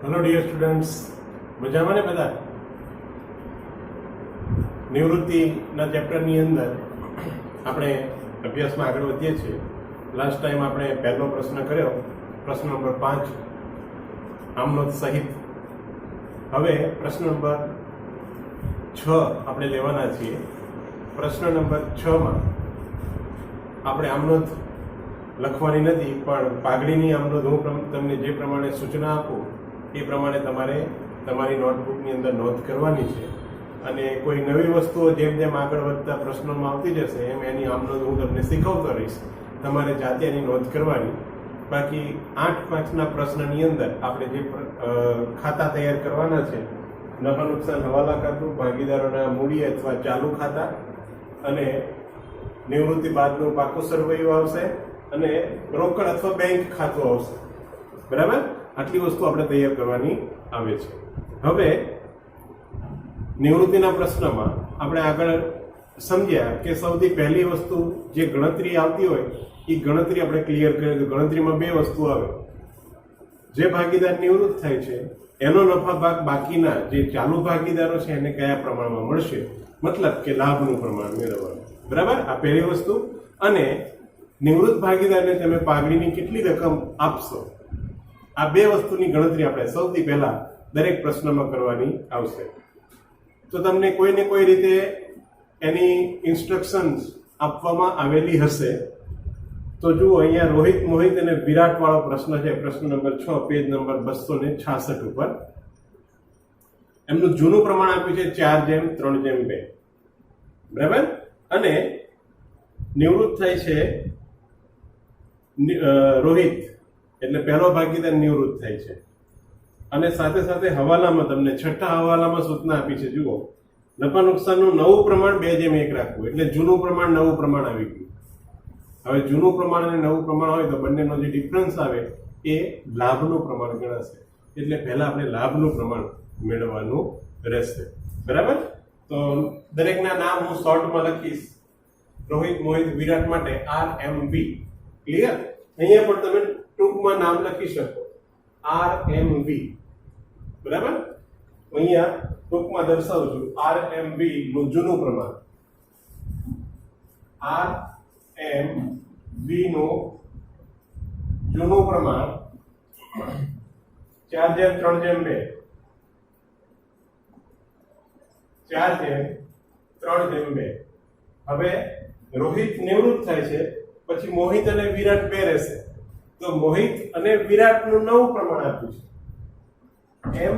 Hello dear students, મજામાં ને બધા? નિવૃત્તિના ચેપ્ટરની અંદર આપણે અભ્યાસમાં આગળ વધીએ છીએ. લાસ્ટ ટાઈમ આપણે પહેલો પ્રશ્ન કર્યો, પ્રશ્ન નંબર 5 આમનોંધ સહિત. હવે પ્રશ્ન નંબર 6 આપણે લેવાના છીએ. પ્રશ્ન નંબર 6 માં આપણે આમનોંધ લખવાની નથી, પણ પાઘડીની આમનોંધ હું તમને જે પ્રમાણે સૂચના આપું એ પ્રમાણે તમારે તમારી નોટબુકની અંદર નોંધ કરવાની છે. અને કોઈ નવી વસ્તુઓ જેમ જેમ આગળ વધતા પ્રશ્નોમાં આવતી જશે એમ એની આમનોંધ હું તમને શીખવતો રહીશ. તમારે જાતે એની નોંધ કરવાની. બાકી 8 માર્ક્સના પ્રશ્નની અંદર આપણે જે ખાતા તૈયાર કરવાના છે, નફા નુકસાન હવાલા ખાતું, ભાગીદારોના મૂડી અથવા ચાલુ ખાતા, અને નિવૃત્તિ બાદનું પાકું સરવૈયું આવશે, અને રોકડ અથવા બેંક ખાતું આવશે. બરાબર? આટલી વસ્તુ આપણે તૈયાર કરવાની આવે છે. હવે નિવૃત્તિના પ્રશ્નમાં આપણે આગળ સમજ્યા કે સૌથી પહેલી વસ્તુ જે ગણતરી આવતી હોય એ ગણતરી આપણે ક્લિયર કરીએ તો ગણતરીમાં 2 વસ્તુ આવે. જે ભાગીદાર નિવૃત્ત થાય છે એનો નફા ભાગ બાકીના જે ચાલુ ભાગીદારો છે એને કયા પ્રમાણમાં મળશે, મતલબ કે લાભનું પ્રમાણ મેળવવાનું. બરાબર? આ પહેલી વસ્તુ. અને નિવૃત્ત ભાગીદારને તમે પાઘડીની કેટલી રકમ આપશો, આ 2 વસ્તુની ગણતરી આપણે સૌથી પહેલા દરેક પ્રશ્નમાં કરવાની આવશે. તો તમને કોઈને કોઈ રીતે એની ઇન્સ્ટ્રક્શન્સ આપવામાં આવેલી હશે. તો જુઓ, અહીંયા રોહિત, મોહિત અને વિરાટ વાળો પ્રશ્ન છે, પ્રશ્ન નંબર 6, પેજ નંબર 266 ઉપર. એમનું જૂનું પ્રમાણ આપ્યું છે 4:3:2. બરાબર? અને નિવૃત્ત થાય છે રોહિત, એટલે પહેલો ભાગીદાર નિવૃત્ત થાય છે. અને સાથે સાથે હવાલામાં તમને 6થા હવાલામાં સૂચના આપી છે. જુઓ, નફા નુકસાનનું નવું પ્રમાણ 2:1 રાખવું, એટલે જૂનું પ્રમાણ નવું પ્રમાણ આવી ગયું. હવે જૂનું પ્રમાણ અને નવું પ્રમાણ હોય તો બંનેનો જે ડિફરન્સ આવે એ લાભનું પ્રમાણ ગણાશે. એટલે પહેલા આપણે લાભનું પ્રમાણ મેળવવાનું રહેશે. બરાબર? તો દરેકના નામ હું શોર્ટમાં લખીશ. રોહિત, મોહિત, વિરાટ માટે RMV. ક્લિયર? અહીંયા પણ તમે ટૂંકમાં નામ લખી શકો, RMV. બરાબર? અહીંયા ટૂંકમાં દર્શાવું છું RMV નું જૂનું પ્રમાણ. RMV નું જૂનું પ્રમાણ 4:3:2. 4:3:2. હવે રોહિત નિવૃત્ત થાય છે, પછી મોહિત અને વિરાટ 2 રહેશે. તો મોહિત અને વિરાટનું નવું પ્રમાણ આપ્યું છે, M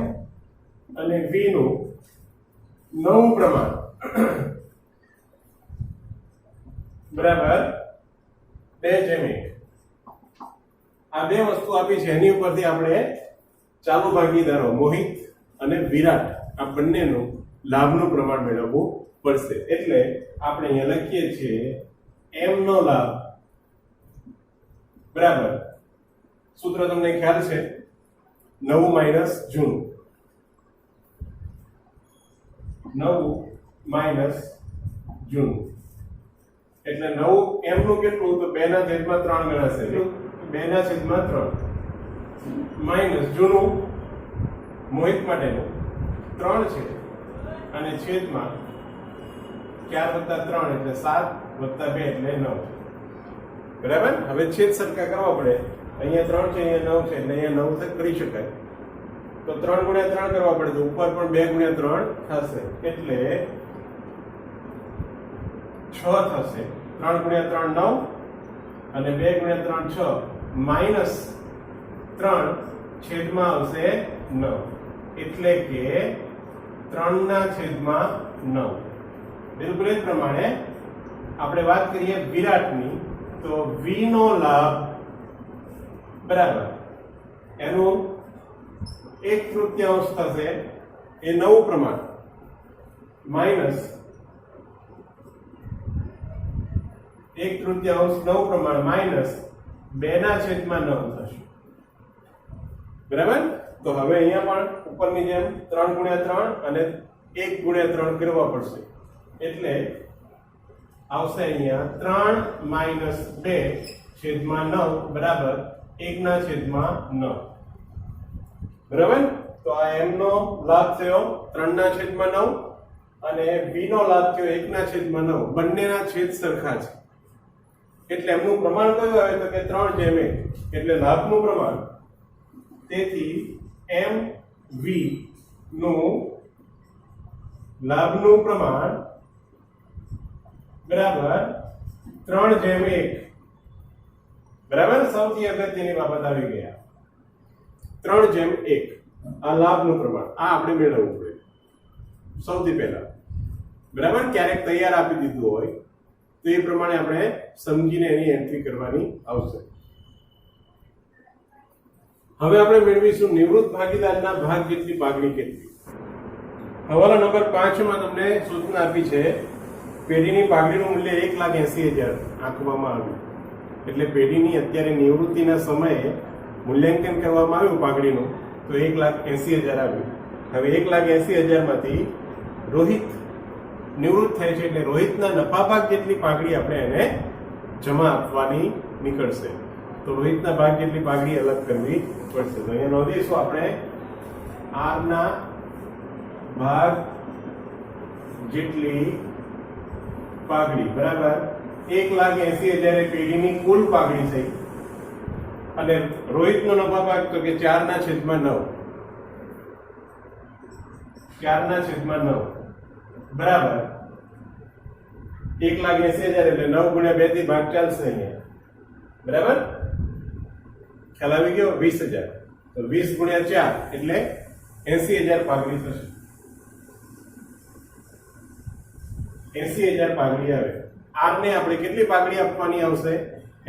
અને V નું નવું પ્રમાણ. બરાબર? 2:1. આ 2 વસ્તુ આપી છે. એની ઉપરથી આપણે ચાલુ ભાગીદારો મોહિત અને વિરાટ આ બંનેનું લાભનું પ્રમાણ મેળવવું પડશે. એટલે આપણે અહીંયા લખીએ છીએ M નો લાભ બરાબર, સૂત્ર તમને ખ્યાલ છે, નવું માઇનસ જૂનું. નવું માઇનસ જૂનું એટલે નવું M નું કેટલું? તો 2/3 ગણાશે. 2/3 માઇનસ જૂનું મોહિત માટેનું 3 છે, અને છેદમાં 4 + 3 એટલે 7 + 2 એટલે 9. બરાબર? હવે છેદ સરખા કરવા પડે. અહીંયા 3 છે, અહીંયા 9 છે, એટલે અહીંયા 9 તક કરી શકાય. તો 3 × 3 કરવા પડે, તો ઉપર પણ 2 × 3 થશે, એટલે 6 થશે. 3 × 3 9 અને 2 × 3 6 માઇનસ 3 છેદમાં આવશે 9, એટલે કે 3/9. બિલકુલ એ પ્રમાણે આપણે વાત કરીએ વિરાટની, તો V નો લાભ બરાબર એનું 1/3 થશે, એ નવું પ્રમાણ, માઇનસ 1/3 નવું પ્રમાણ માઇનસ 2/9 થશે. બરાબર? તો હવે અહીંયા પણ ઉપરની જેમ 3 × 3 અને 1 × 3 કરવા પડશે, એટલે આવશે અહીંયા 3 - 2/9 બરાબર 1/9. બરાબર. તો આ m નો લાભ થયો 3/9 અને v નો લાભ થયો 1/9. બંનેના છેદ સરખા છે એટલે એમનું પ્રમાણ કયું આવે તો કે 3:1 એટલે લાભનું પ્રમાણ. તેથી mv નું લાભનું પ્રમાણ બરાબર 3:1. બરાબર. સૌથી અગત્યની બાબત આવી ગયા 3:1 આ લાભનું પ્રમાણ. આ આપણે મેળવવું પડે સૌથી પહેલા. બરાબર. ક્યારેક તૈયાર આપી દીધું હોય તો એ પ્રમાણે આપણે સમજીને એની એન્ટ્રી કરવાની આવશે. હવે આપણે મેળવીશું નિવૃત્ત ભાગીદારના ભાગ જેટલી પાઘડી કેટલી. હવાલા નંબર 5 માં તમને સૂચના આપી છે પેઢીની પાઘડીનું મૂલ્ય 1,80,000 આંકવામાં આવ્યું. એટલે પેઢીની અત્યારે નિવૃત્તિના સમયે મૂલ્યાંકન કરવામાં આવ્યું પાઘડીનું તો 1,80,000 આવ્યું. હવે 1,80,000 માંથી રોહિત નિવૃત્ત થાય છે એટલે રોહિતના નફા ભાગ જેટલી પાઘડી આપણે એને જમા આપવાની નીકળશે. તો રોહિતના ભાગ જેટલી પાઘડી અલગ કરવી પડશે. તો અહીંયા નોંધીશું આપણે r ના ભાગ જેટલી પાઘડી બરાબર 1,80,000 એ પેઢીની કુલ પાઘડી થઈ અને રોહિતનો નફા ભાગ તો કે 4/9 4/9 બરાબર 1,80,000 એટલે 9 × 2 થી ભાગ ચાલશે અહીંયા. બરાબર. ખ્યાલ આવી ગયો. 20,000 તો 20 × 4 એટલે 80,000 પાઘડી થશે. 80,000 પાઘડી આવે. આર ને આપણે કેટલી પાઘડી આપવાની આવશે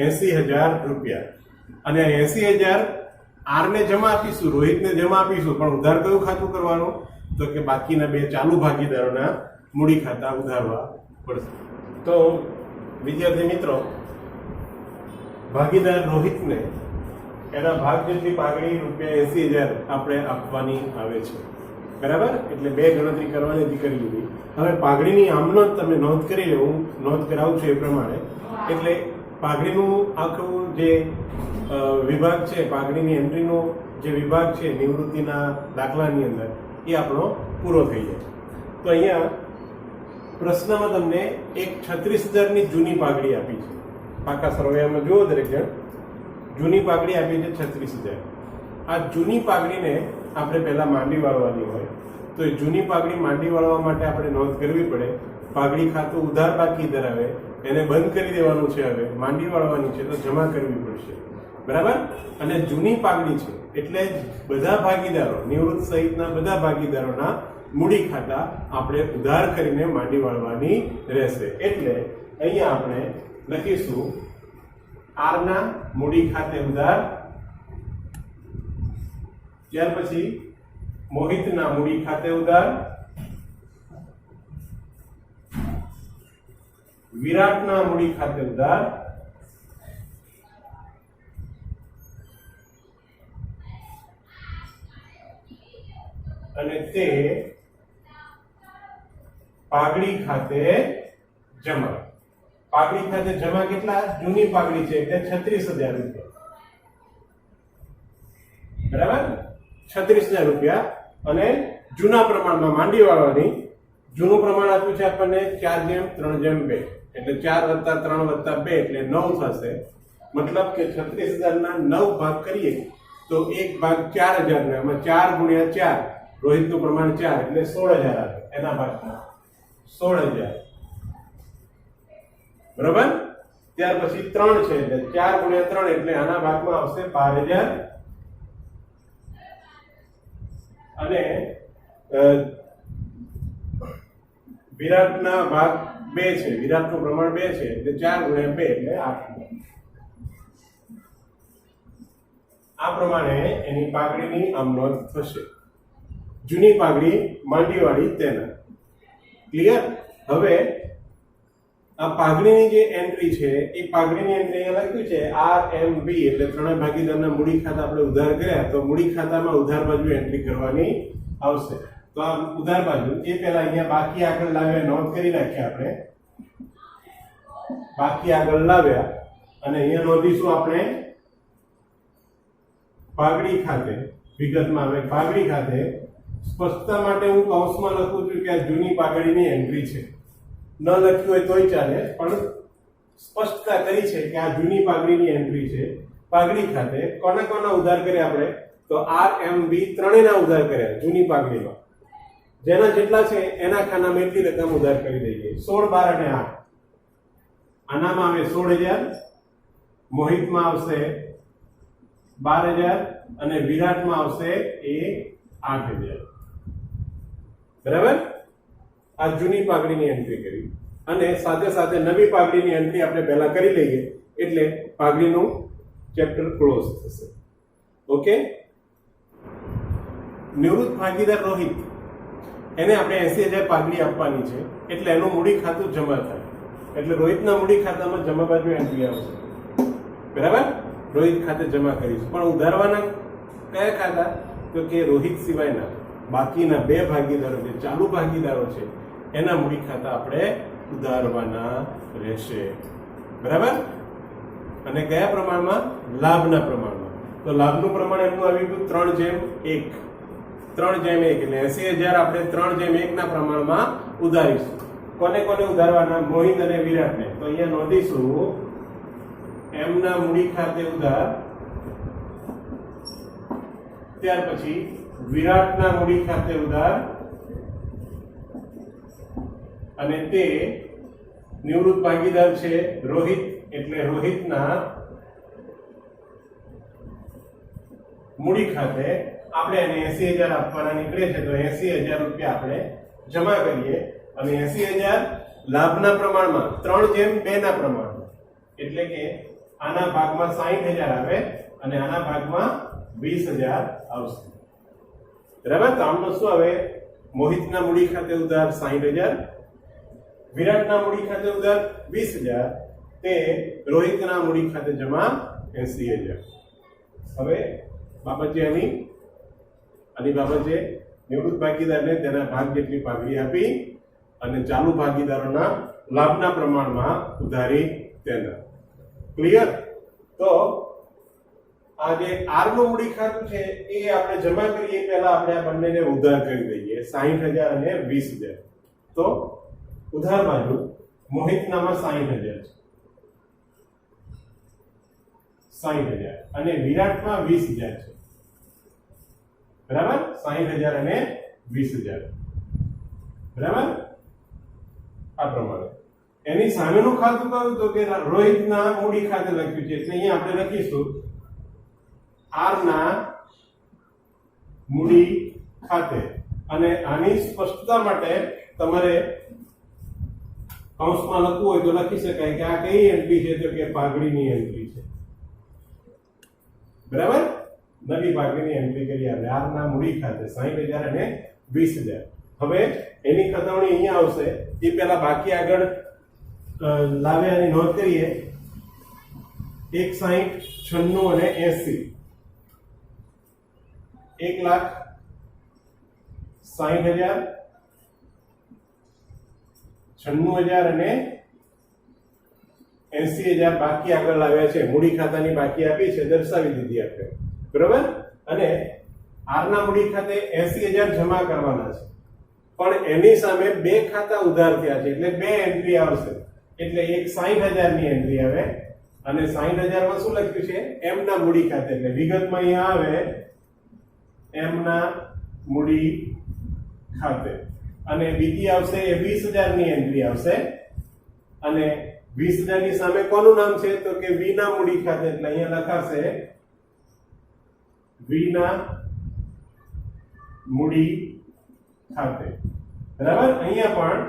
80,000 રૂપિયા. અને 80,000 આર ને જમા આપીશું, રોહિતને જમા આપીશું, પણ ઉધાર કયું ખાતું કરવાનું તો કે બાકીના બે ચાલુ ભાગીદારોના મૂડી ખાતા ઉધારવા પડશે. તો વિદ્યાર્થી મિત્રો, ભાગીદાર રોહિતને એના ભાગ જેટલી પાઘડી ₹80,000 આપણે આપવાની આવે છે. બરાબર. એટલે બે ગણતરી કરવાની હતી, કરી લીધી. હવે પાઘડીની આમનોંધ તમે નોંધ કરી લે, હું નોંધ કરાવું છું એ પ્રમાણે. એટલે પાઘડીનું આખું જે વિભાગ છે, પાઘડીની એન્ટ્રીનો જે વિભાગ છે નિવૃત્તિના દાખલાની અંદર, એ આપણો પૂરો થઈ જાય. તો અહીંયા પ્રશ્નમાં તમને એક 36,000ની જૂની પાઘડી આપી છે. પાકા સરવૈયામાં જુઓ દરેક જણ, જૂની પાઘડી આપી છે 36,000. આ જૂની પાઘડીને આપણે પહેલા માંડી વાળવાની હોય તો એ જૂની પાઘડી માંડી વાળવા માટે આપણે નોંધ કરવી પડે. પાઘડી ખાતું ઉધાર બાકી ધરાવે એને બંધ કરી દેવાનું છે. હવે માંડી વાળવાની છે તો જમા કરવી પડશે. બરાબર. અને જૂની પાઘડી છે એટલે બધા ભાગીદારો, નિવૃત્ત સહિતના બધા ભાગીદારોના મૂડી ખાતા આપણે ઉધાર કરીને માંડી વાળવાની રહેશે. એટલે અહીંયા આપણે લખીશું આર ના મૂડી ખાતે ઉધાર, ત્યાર પછી મોહિતના મૂડી ખાતે ઉધાર, વિરાટના મૂડી ખાતે ઉધાર, અને તે પાઘડી ખાતે જમા. પાઘડી ખાતે જમા કેટલા? જૂની પાઘડી છે એટલે 36,000 રૂપિયા. બરાબર. 36,000 રૂપિયા. અને જૂના પ્રમાણમાં માંડી વાળવાની. જૂનું પ્રમાણ આપ્યું છે આપણને 4:3:2 એટલે 4 + 3 + 2 એટલે 9 થશે. મતલબ કે 36,000 ના 9 ભાગ કરીએ તો એક ભાગ 4,000 ને એમાં 4 × 4 રોહિતનું પ્રમાણ 4 એટલે 16,000 આવે. એના ભાગમાં 16,000. બરાબર. ત્યાર પછી 3 છે એટલે 4 × 3 એટલે આના ભાગમાં આવશે 12,000. અને વિરાટના ભાગ 2 છે, વિરાટનું પ્રમાણ 2 છે એટલે 4 × 2 એટલે 8. આ પ્રમાણે એની પાઘડીની આમ નોંધ થશે. જૂની પાઘડી માંડીવાળી તેના. ક્લિયર. હવે આ પાઘડીની જે એન્ટ્રી છે એ પાઘડીની એન્ટ્રી અહીંયા લખ્યું છે RMB એટલે ત્રણેય ભાગીદારના મૂડી ખાતા આપણે ઉધાર કર્યા તો મૂડી ખાતામાં ઉધાર બાજુ એન્ટ્રી કરવાની આવશે. તો આ ઉધાર બાજુ એ પહેલા અહીંયા બાકી આગળ લાવ્યા, નોંધ કરી નાખ્યા આપણે. બાકી આગળ લાવ્યા અને અહીંયા નોંધીશું આપણે પાઘડી ખાતે વિગતમાં હવે પાઘડી ખાતે સ્પષ્ટતા માટે હું કૌંસમાં લખું છું કે આ જૂની પાઘડીની એન્ટ્રી છે. ન લખ્યું હોય તોય ચાલે, પણ સ્પષ્ટતા કરી છે કે આ જૂની પાઘડીની એન્ટ્રી છે. પાઘડી ખાતે કોના કોના ઉધાર કર્યા આપણે? તો આર એમ બી ત્રણેયના ઉધાર કર્યા જૂની પાઘડીમાં. જેના જેટલા છે એના ખાનામાં એટલી રકમ ઉધાર કરી દઈએ. 16, 12 અને 8. આનામાં આવે 16,000, મોહિતમાં આવશે 12,000 અને વિરાટમાં આવશે એ 8,000. બરાબર? આ જૂની પાઘડીની એન્ટ્રી કરી અને સાથે સાથે નવી પાઘડીની એન્ટ્રી આપણે પહેલા કરી લઈએ એટલે પાઘડીનું ચેપ્ટર ક્લોઝ થશે. ઓકે. નિવૃત્ત ભાગીદાર રોહિત, એને આપણે 80,000 પાઘડી આપવાની છે એટલે એનું મૂડી ખાતું જમા થાય. એટલે રોહિતના મૂડી ખાતામાં જમા બાજુ એન્ટ્રી આવશે. બરાબર? રોહિત ખાતે જમા કરીશું. પણ ઉધારવાના કયા ખાતા? તો કે રોહિત સિવાયના બાકીના બે ભાગીદારો જે ચાલુ ભાગીદારો છે એના મૂડી ખાતા આપણે ઉધારવાના રહેશે. બરાબર? અને કયા પ્રમાણમાં? લાભના પ્રમાણમાં. તો લાભનું પ્રમાણ એમનું આવી ગયું 3:1. 3:1 એટલે 80,000 આપણે 3:1 ના પ્રમાણમાં ઉધારીશું. કોને કોને ઉધારવાના? મોહિત અને વિરાટને. તો અહીંયા નોંધીશું એમના મૂડી ખાતે ઉધાર, ત્યાર પછી વિરાટના મૂડી ખાતે ઉધાર, અને તે નિવૃત્ત ભાગીદાર છે રોહિત એટલે રોહિતના મૂડી ખાતે આપણે એને 80,000 આપવાના નીકળે છે. તો 80,000 રૂપિયા આપણે જમા કરીએ અને 80,000 લાભના પ્રમાણમાં 3:2 ના પ્રમાણમાં, એટલે કે આના ભાગમાં 60,000 આવે અને આના ભાગમાં 20,000 આવશે. બરાબર? તો આમનો શું આવે? મોહિતના મૂડી ખાતે ઉધાર 60,000, વિરાટના મૂડી ખાતે ઉધાર 20,000, તે રોહિતના મૂડી ખાતે જમા 80,000. હવે બાબત છે આની બાબત છે નિવૃત્ત ભાગીદારને તેના ભાગ જેટલી પાઘડી આપી અને ચાલુ ભાગીદારોના લાભના પ્રમાણમાં ઉધારી તેના. ક્લિયર? તો આ જે આર નું મૂડી ખાતું છે એ આપણે જમા કરીએ પહેલા આપણે આ બંનેને ઉધાર કરી દઈએ 60,000 અને 20,000. તો ઉધાર બાજુ મોહિતનામાં 60,000 છે, 60,000 અને વિરાટમાં 20,000 છે. બરાબર? 60,000 અને 20,000. બરાબર? આ પ્રમાણે એની સામેનું ખાતું કયું? તો કે રોહિતના મૂડી ખાતે લખ્યું છે એટલે અહીંયા આપણે લખીશું આર ના મૂડી ખાતે. અને આની સ્પષ્ટતા માટે તમારે કૌંસમાં લખવું હોય તો લખી શકાય કે આ કઈ એન્ટ્રી છે? તો કે પાઘડીની એન્ટ્રી છે. બરાબર? નવી પાઘડીની એન્ટ્રી કરી આપણે આર ના મૂડી ખાતે 60,000 અને 20,000. હવે એની ખતવણી અહીંયા આવશે. એ પહેલા બાકી આગળ લાવ્યાની નોંધ કરીએ. 160, 96 અને 80. 1,60,000, 96,000 અને 80,000 બાકી આગળ લાવ્યા છે. મૂડી ખાતાની બાકી આપી છે, દર્શાવી દીધી આપણે. બરોબર? અને આર ના મૂડી ખાતે 80,000 જમા કરવાના છે, પણ એની સામે બે ખાતા ઉધાર થયા છે એટલે બે એન્ટ્રી આવશે. એટલે એક 60,000 ની એન્ટ્રી આવે અને 60,000 માં શું લખ્યું છે? એમ ના મૂડી ખાતે. એટલે વિગતમાં અહીંયા આવે એમના મૂડી ખાતે. અને બીજી આવશે એ 20,000 ની એન્ટ્રી આવશે અને 20,000 ની સામે કોનું નામ છે? તો કે વી ના મૂડી ખાતે. એટલે અહીંયા લખાશે વી ના મૂડી ખાતે. બરાબર? અહીંયા પણ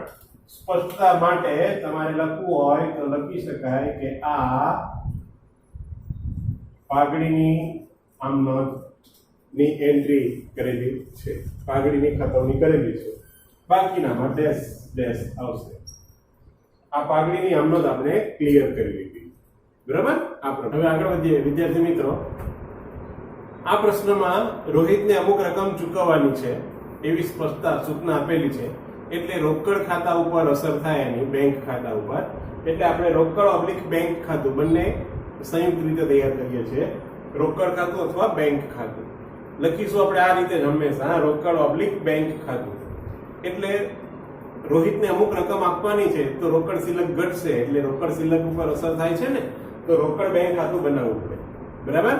સ્પષ્ટતા માટે તમારે લખવું હોય તો લખી શકાય કે આ પાઘડીની આમ નોંધની એન્ટ્રી કરેલી છે, પાઘડીની ખતવણી કરેલી છે. બાકીનામાં ડેશ ડેશ આવશે. આ પાઘડીની આમ નોંધ આપણે ક્લિયર કરી લીધી. બરાબર? આપણે હવે આગળ વધીએ. વિદ્યાર્થી મિત્રો, આ પ્રશ્નમાં રોહિતને અમુક રકમ ચૂકવવાની છે એવી સ્પષ્ટતા સૂચના આપેલી છે. એટલે રોકડ ખાતા ઉપર અસર થાય એની, બેંક ખાતા ઉપર. એટલે આપણે રોકડ / બેંક ખાતું બંને સંયુક્ત રીતે તૈયાર કરીએ છીએ. રોકડ ખાતું અથવા બેંક ખાતું. લખીશું આપણે આ રીતે જ હંમેશા, રોકડ ઓબ્લિક બેંક ખાતું. એટલે રોહિતને અમુક રકમ આપવાની છે તો રોકડ શિલ્લક ઘટશે, એટલે રોકડ શિલ્લક ઉપર અસર થાય છે ને, તો રોકડ બેંક ખાતું બનાવવું પડે. બરાબર?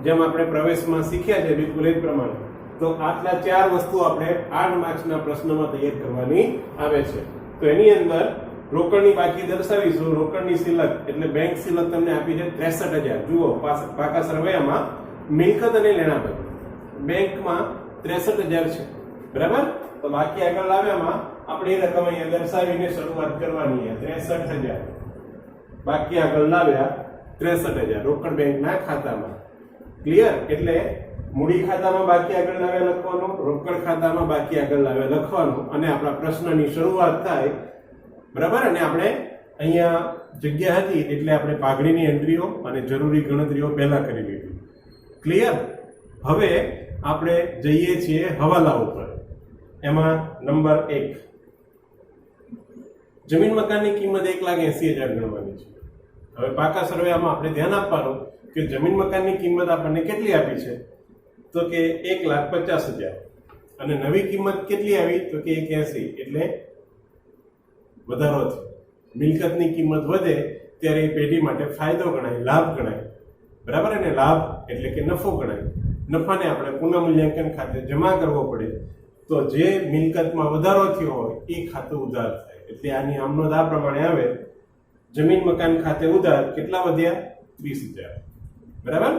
જેમ આપણે પ્રવેશમાં શીખ્યા છે બિલકુલ એ જ પ્રમાણે. તો આટલા 4 વસ્તુ આપણે 8 માર્ક્સના પ્રશ્નમાં તૈયાર કરવાની આવે છે. તો એની અંદર રોકડની બાકી દર્શાવીશું. રોકડની શિલ્લક એટલે બેંક શિલ્લક તમને આપી છે 63,000. જુઓ પાકા સરવૈયામાં મિલકત અને લેણાબંધ બેંકમાં 63,000 છે. બરાબર? તો બાકી આગળ લાવ્યામાં આપણે એ રકમ અહીંયા દર્શાવીને શરૂઆત કરવાની છે. 63,000 બાકી આગળ લાવ્યા 63,000 રોકડ બેંકના ખાતામાં. ક્લિયર? એટલે મૂડી ખાતામાં બાકી આગળ લાવ્યા લખવાનું, રોકડ ખાતામાં બાકી આગળ લાવ્યા લખવાનું, અને આપણા પ્રશ્નની શરૂઆત થાય. બરાબર? અને આપણે અહીંયા જગ્યા હતી એટલે આપણે પાઘડીની એન્ટ્રીઓ અને જરૂરી ગણતરીઓ પહેલા કરી લીધી. ક્લિયર? હવે આપણે જઈએ છીએ હવાલા ઉપર. એમાં નંબર 1, જમીન મકાનની કિંમત 1,80,000 ગણવાની છે. હવે પાકા સરવૈયામાં આપણે ધ્યાન આપવાનું કે જમીન મકાનની કિંમત આપણને કેટલી આપી છે, તો કે 1,50,000, અને નવી કિંમત કેટલી આવી, તો કે 1,80. એટલે વધારો છે. મિલકતની કિંમત વધે ત્યારે એ પેઢી માટે ફાયદો ગણાય, લાભ ગણાય. બરાબર? અને લાભ એટલે કે નફો ગણાય. નફાને આપણે પુનઃમૂલ્યાંકન ખાતે જમા કરવો પડે, તો જે મિલકતમાં વધારો થયો હોય એ ખાતું ઉધાર થાય. એટલે આની આમનોંધ આ પ્રમાણે આવે, જમીન મકાન ખાતે ઉધાર કેટલા વધ્યા? 30,000. બરાબર?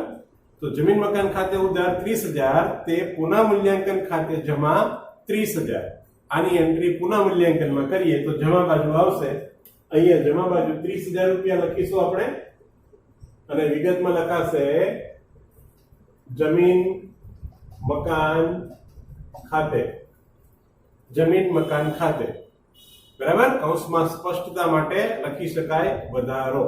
તો જમીન મકાન ખાતે ઉધાર 30,000, તે પુનઃમૂલ્યાંકન ખાતે જમા 30,000. આની એન્ટ્રી પુનઃમૂલ્યાંકનમાં કરીએ તો જમા બાજુ આવશે. અહીંયા જમા બાજુ 30,000 રૂપિયા લખીશું આપણે, અને વિગતમાં લખાશે જમીન મકાન ખાતે. જમીન મકાન ખાતે. બરાબર? કૌંસમાં સ્પષ્ટતા માટે લખી શકાય વધારો.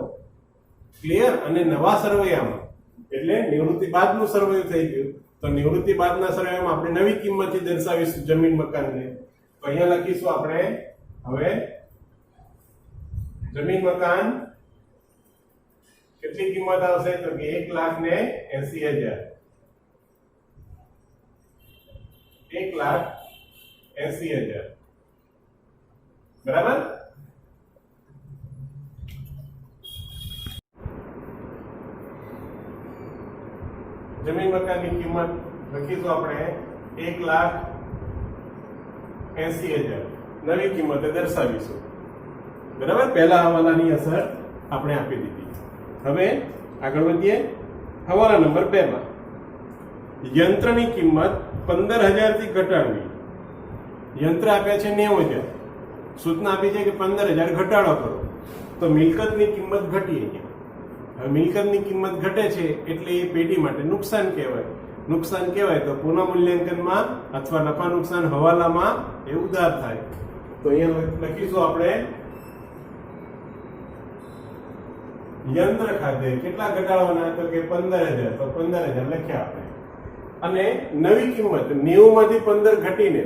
ક્લિયર? અને નવા સરવૈયામાં એટલે નિવૃત્તિ બાદનું સરવૈયું થઈ ગયું, તો નિવૃત્તિ બાદના સરવૈયામાં આપણે નવી કિંમતથી દર્શાવીશું જમીન મકાનને. તો અહીંયા લખીશું આપણે હવે જમીન મકાન કેટલી કિંમત આવશે, તો કે 1,80,000. 1,80,000. બરાબર? જમીન મકાનની કિંમત લખીશું આપણે 1,80,000. નવી કિંમતે દર્શાવીશું. બરાબર? પહેલા હવાલાની અસર આપણે આપી દીધી. હવે આગળ વધીએ હવાલા નંબર 2 માં. યંત્રની કિંમત 15,000 થી ઘટાડવી. યંત્ર આપ્યા છે 90,000, સૂચના આપી છે કે 15,000 ઘટાડો કરો. તો મિલકતની કિંમત ઘટી. હવે મિલકતની કિંમત ઘટે છે એટલે એ પેઢી માટે નુકસાન કહેવાય. નુકસાન કહેવાય તો પુનઃમૂલ્યાંકનમાં અથવા નફા નુકસાન હવાલામાં એ ઉધાર થાય. તો અહીંયા લખીશું આપણે યંત્ર ખાતે કેટલા ઘટાડવાના, તો કે 15,000. તો 15,000 લખ્યા આપણે. અને નવી કિંમત 90 માંથી 15 ઘટીને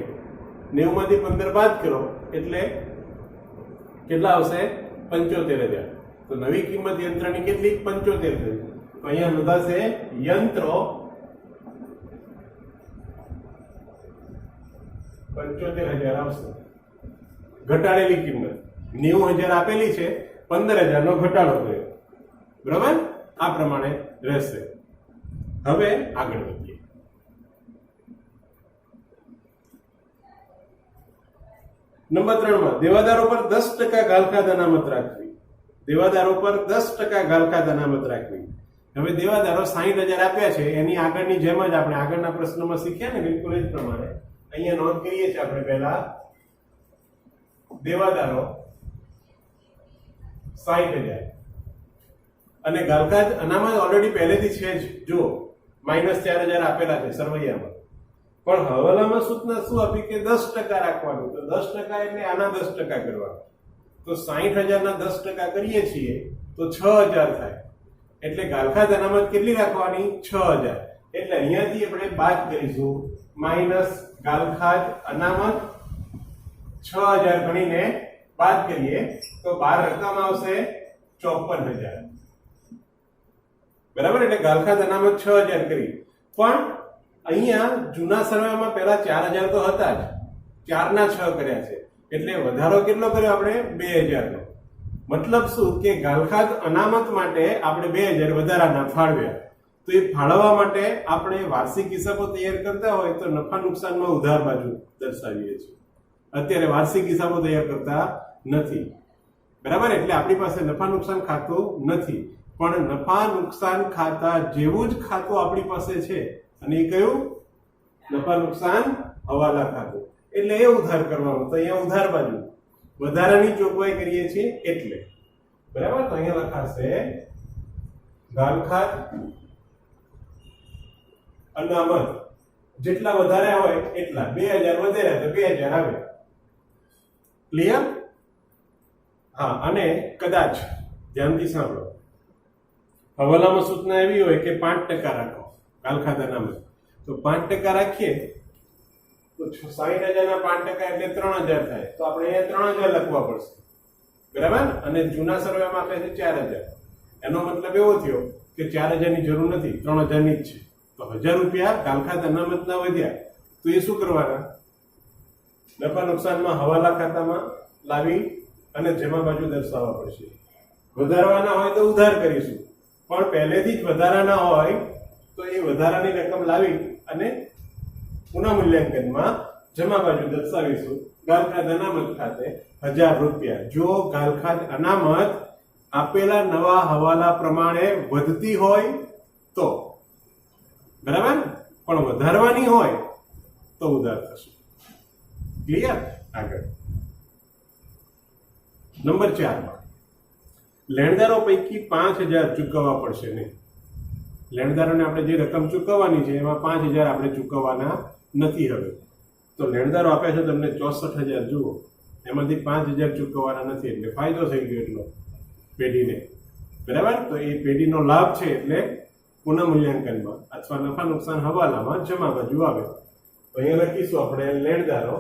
90 માંથી 15 બાદ કરો એટલે કેટલા આવશે? 75,000. તો નવી કિંમત યંત્રની કેટલી? 75 થઈ. તો અહીંયા નોંધાશે યંત્રો 75,000 આવશે. ઘટાડેલી કિંમત 90,000 આપેલી છે, 15,000 નો ઘટાડો થયો. બરાબર? આ પ્રમાણે રહેશે. હવે આગળ વધીએ. નંબર 3 માં દેવાદારો પર 10% ગાલખાત અનામત રાખવી. દેવાદારો પર 10% ગાલખાત અનામત રાખવી. હવે દેવાદારો 60,000 આપ્યા છે, એની આગળની જેમ જ આપણે આગળના પ્રશ્નમાં શીખ્યા ને બિલકુલ એ જ પ્રમાણે અહીંયા નોંધ કરીએ છીએ આપણે. પહેલા દેવાદારો 60,000 અને ગાલખાત અનામત ઓલરેડી પહેલેથી છે જ. જો -4,000 આપેલા છે સરવૈયામાં, પણ હવાલામાં સૂચના શું આપી કે 10% રાખવાનું. તો 10% એટલે આના 10% કરવાનું. તો 60,000 ના 10% કરીએ છીએ તો 6,000 થાય. એટલે ગાલખાત અનામત કેટલી રાખવાની? 6,000. એટલે અહીંયાથી આપણે બાદ કરીશું માઈનસ ગાલખાત અનામત 6,000 ગણીને બાદ કરીએ તો 12 રકમ આવશે 54,000. બરાબર? એટલે ગાલખાત અનામત 6,000 કરી, પણ અહીંયા જૂના સર્વેમાં પહેલા 4000 તો હતા જ, 4 ના 6 કર્યા છે, એટલે વધારો કેટલો કર્યો આપણે? 2000 નો. મતલબ શું કે ગાલખાદ અનામત માટે આપણે 2000 વધારાના ફાળવ્યા. તો એ ફાળવવા માટે આપણે વાર્ષિક હિસાબો તૈયાર કરતા હોય તો નફા નુકસાનમાં ઉધાર બાજુ દર્શાવીએ છીએ. અત્યારે વાર્ષિક હિસાબો તૈયાર કરતા નથી, બરાબર? એટલે આપણી પાસે નફા નુકસાન ખાતું નથી, પણ નફા નુકસાન ખાતા જેવું જ ખાતું આપણી પાસે છે, અને એ કયું? નફા નુકસાન હવાલા ખાતું. એટલે એ ઉધાર કરવાનું. તો અહીંયા ઉધાર બાજુ વધારાની ચોગવાઈ કરીએ છીએ એટલે, બરાબર? તો અહીંયા લખાશે ગાલખાદ અનામત જેટલા વધારે હોય એટલા, 2000 વધારે તો 2000 આવે. ક્લિયર? હા, અને કદાચ ધ્યાનથી સાંભળો, હવાલામાં સૂચના એવી હોય કે 5% રાખો ગાલખાદ અનામત, તો 5% રાખીએ તો 60,000 ના 5% એટલે 3000 થાય. તો આપણે અહીંયા 3000 લખવા પડશે, બરાબર? અને જૂના સર્વેમાં આપે છે 4000. એનો મતલબ એવો થયો કે 4000 ની જરૂર નથી, 3000 ની જ છે. તો 1000 રૂપિયા ગાલખાદ અનામતના વધ્યા, તો એ શું કરવાના? નફા નુકસાનમાં હવાલા ખાતામાં લાવી અને જમા બાજુ દર્શાવવા પડશે. વધારવાના હોય તો ઉધાર કરીશું, પણ પહેલેથી જ વધારાના હોય તો એ વધારાની રકમ લાવી અને પુનઃ મૂલ્યાંકનમાં જમા બાજુ દર્શાવીશું. ગાલખાદ અનામત ખાતે 1000 રૂપિયા. જો ગાલખાદ અનામત આપેલા નવા હવાલા પ્રમાણે વધતી હોય તો, બરાબર? પણ વધારવાની હોય તો ઉધાર થશે. ક્લિયર? આગળ નંબર 4 માં લેણદારો પૈકી 5000 ચૂકવવા પડશે નહીં. લેણદારોને આપણે જે રકમ ચૂકવવાની છે એમાં 5000 આપણે ચૂકવવાના નથી. હવે તો લેણદારો આપ્યા છે તમને 64000, જુઓ, એમાંથી 5000 ચૂકવવાના નથી, એટલે ફાયદો થઈ ગયો એટલો પેઢીને, બરાબર? તો એ પેઢીનો લાભ છે, એટલે પુનઃ મૂલ્યાંકનમાં અથવા નફા નુકસાન હવાલામાં જમા બાજુ આવે. તો અહીંયા લખીશું આપણે લેણદારો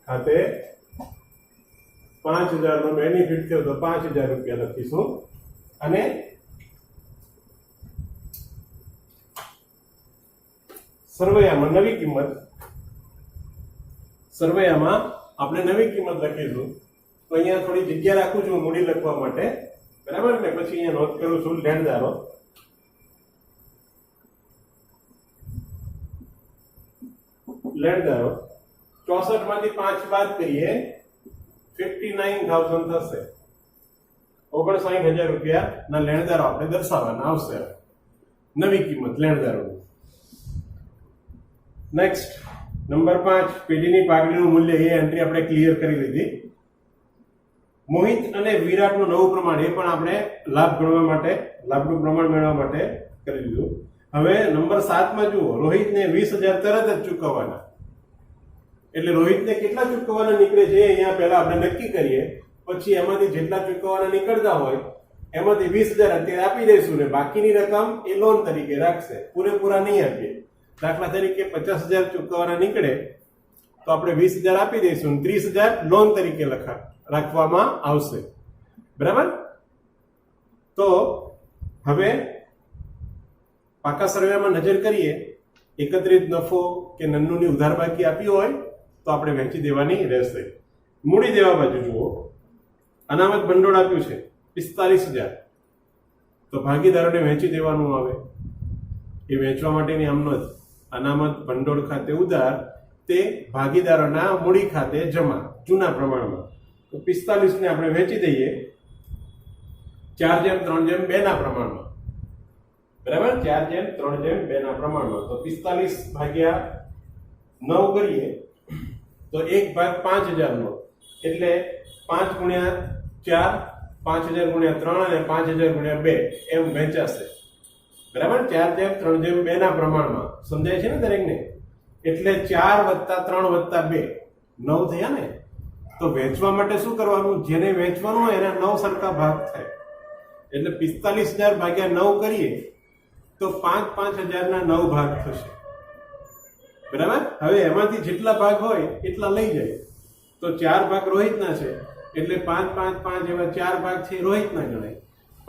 ખાતે 5000 નો બેનિફિટ થયો તો 5000 રૂપિયા લખીશું. અને સરવૈયામાં નવી કિંમત, સરવૈયામાં આપણે નવી કિંમત લખીશું. તો અહીંયા થોડી જગ્યા રાખું છું મૂડી લખવા માટે, બરાબર? ને પછી અહીંયા નોંધ કરું છું લેણદારો. લેણદારો 64 માંથી 5 બાદ કરીએ 59,000 થશે. 59,000 રૂપિયા ના લેણદારો આપણે દર્શાવવાના આવશે. નવી કિંમત લેણદારોની. નેક્સ્ટ નંબર 5, પેઢીની પાઘડીનું મૂલ્ય. એ એન્ટ્રી આપણે ક્લિયર કરી લીધી. મોહિત અને વિરાટનું નવું પ્રમાણ, એ પણ આપણે લાભ ગણવા માટે, લાભનું પ્રમાણ મેળવવા માટે કરી લીધું. હવે નંબર 7 માં જુઓ, રોહિતને 20,000 તરત જ ચૂકવવાના. એટલે રોહિતને કેટલા ચૂકવવાના નીકળે છે અહીંયા પહેલા આપણે નક્કી કરીએ, પછી એમાંથી જેટલા ચૂકવવાના નીકળતા હોય એમાંથી 20,000 અત્યારે આપી દઈશું ને બાકીની રકમ એ લોન તરીકે રાખશે, પૂરેપૂરા નહીં આપીએ. દાખલા તરીકે 50,000 ચૂકવવાના નીકળે તો આપણે 20,000 આપી દઈશું, 30,000 લોન તરીકે રાખવામાં આવશે, બરાબર? તો હવે પાકા સર્વેમાં નજર કરીએ. એકત્રિત નફો કે નન્નુની ઉધાર બાકી આપ્યું હોય તો આપણે વહેંચી દેવાની રહેશે. મૂડી દેવા બાજુ જુઓ, અનામત ભંડોળ આપ્યું છે 45,000, તો ભાગીદારોને વહેંચી દેવાનું આવે. એ વહેંચવા માટેની આમનો જ અનામત ભંડોળ ખાતે ઉધાર, તે ભાગીદારોના મૂડી ખાતે જમા જૂના પ્રમાણમાં. તો 45 ને આપણે વહેંચી દઈએ 4:3:2 ના પ્રમાણમાં, બરાબર? 4:3:2 ના પ્રમાણમાં. તો 45 ભાગ્યા 9 કરીએ તો 1 ભાગ 5,000 નો, એટલે 5 ગુણ્યા 4, 5,000 ગુણ્યા 3 અને 5,000 ગુણ્યા 2 એમ વહેંચાશે, બરાબર? 4:3:2 ના પ્રમાણમાં. સમજાય છે ને દરેકને? એટલે 4 + 3 + 2 9 થયા ને. તો વહેંચવા માટે શું કરવાનું? જેને વહેંચવાનું હોય એના 9 સરખા ભાગ થાય. એટલે 45,000 ભાગ્યા 9 કરીએ તો 5,000 ના 9 ભાગ થશે, બરાબર? હવે એમાંથી જેટલા ભાગ હોય એટલા લઈ જાય. તો 4 ભાગ રોહિતના છે, એટલે 5, 5, 5 એવા 4 ભાગ છે રોહિતના ગણાય.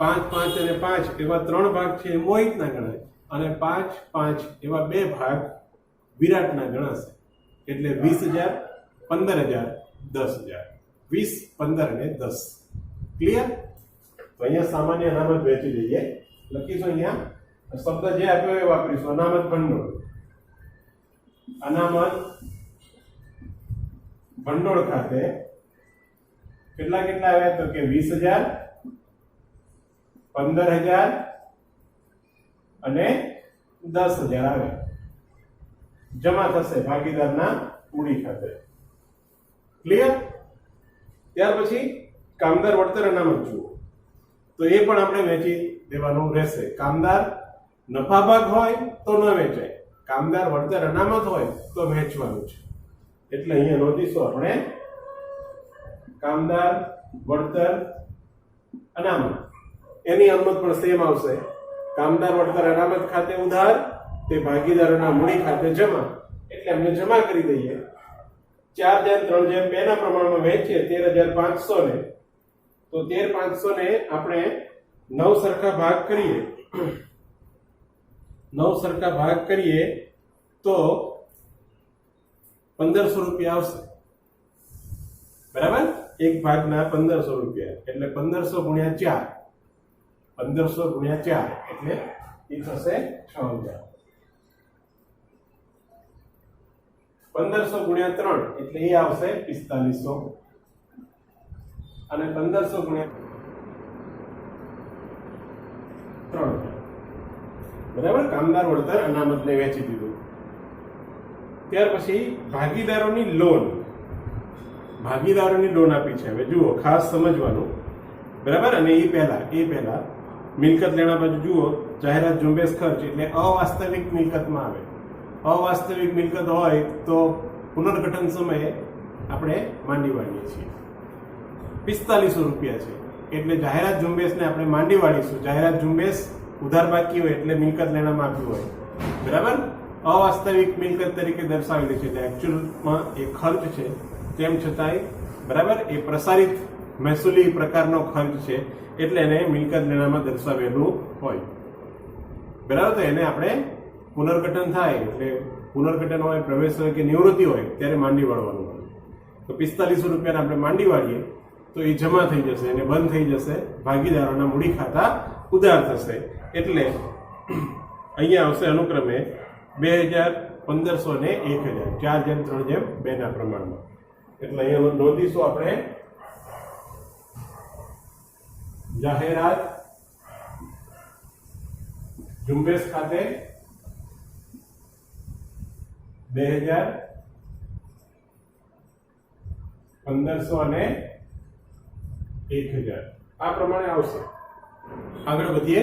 5 5 અને 5 એવા 3 ભાગ છે એ મોહિતના ગણાય અને 5 5 એવા 2 ભાગ વિરાટના ગણાશે. એટલે 20,000, 15,000, 10,000. 20, 15 અને 10. ક્લિયર? તો અહીંયા સામાન્ય અનામત વહેંચી દઈએ. લખીશું અહીંયા શબ્દ જે આપ્યો એ વાપરીશું. અનામત ભંડોળ. અનામત ભંડોળ ખાતે કેટલા આવ્યા? તો કે 20,000, 15,000 અને 10,000 આવ્યા. જમા થશે ભાગીદારના મૂડી ખાતે. ક્લિયર? ત્યાર પછી કામદાર વળતર અનામત જુઓ. તો એ પણ આપણે વેચી દેવાનું રહેશે. કામદાર નફા ભાગ હોય તો ન વેચાય, કામદાર વળતર અનામત હોય તો વેચવાનું છે. એટલે અહીંયા નોંધીશું આપણે કામદાર વળતર અનામત. એની અમત પણ સેમ આવશે. કામદાર વળતર અનામત ખાતે ઉધાર, તે ભાગીદારોના મૂડી ખાતે જમા. એટલે અમને જમા કરી દઈએ. 4/3/2 ના પ્રમાણમાં વહેંચીએ 13,500 ને. તો 13,500 ને આપણે 9 સરખા ભાગ કરીએ. 9 સરખા ભાગ કરીએ તો 1,500 રૂપિયા આવશે. બરાબર? એક ભાગના 1,500 રૂપિયા એટલે 1,500 ગુણ્યા 4. 1,500 ગુણ્યા 4 એટલે એ થશે 6,000. 1,500 ગુણ્યા 3 એટલે એ આવશે 4,500 અને 1,500 ગુણ્યા 3,000. બરાબર? કામદાર વળતર અનામતને વેચી દીધું. ત્યાર પછી ભાગીદારોની લોન. ભાગીદારોની લોન આપી છે. હવે જુઓ, ખાસ સમજવાનું. બરાબર? અને એ પહેલા મિલકત લેણા બાજુ જુઓ. જાહેરાત ઝુંબેશ ખર્ચ એટલે અવાસ્તવિક મિલકતમાં આવે. અવાસ્તવિક મિલકત હોય તો પુનર્ગઠન સમયે આપણે માંડી વાળીએ છીએ. 4500 રૂપિયા છે એટલે જાહેરાત ઝુંબેશને આપણે માંડી વાળીશું. જાહેરાત ઝુંબેશ ઉધાર બાકી હોય એટલે મિલકત લેણામાં આપ્યું હોય. બરાબર? અવાસ્તવિક મિલકત તરીકે દર્શાવેલી છે. એટલે એકચ્યુઅલમાં એ ખર્ચ છે, તેમ છતાંય બરાબર એ પ્રસારિત મહેસૂલી પ્રકારનો ખર્ચ છે એટલે એને મિલકત લેણામાં દર્શાવેલું હોય. બરાબર? તો એને આપણે પુનર્ગઠન થાય એટલે પુનર્ગઠન હોય, પ્રવેશ હોય કે નિવૃત્તિ હોય ત્યારે માંડી વાળવાનું હોય. તો 4500 રૂપિયાને આપણે માંડી વાળીએ તો એ જમા થઈ જશે અને બંધ થઈ જશે. ભાગીદારોના મૂડી ખાતા ઉધાર થશે. એટલે અહીંયા આવશે અનુક્રમે 2,000, 1,500 ને 1,000. 4/3/2 ના પ્રમાણમાં. એટલે અહીંયા નોંધીશું આપણે જાહેરાત ઝુંબેશ ખાતે 2,000, 1,500 અને 1,000 આ પ્રમાણે આવશે. આગળ વધીએ.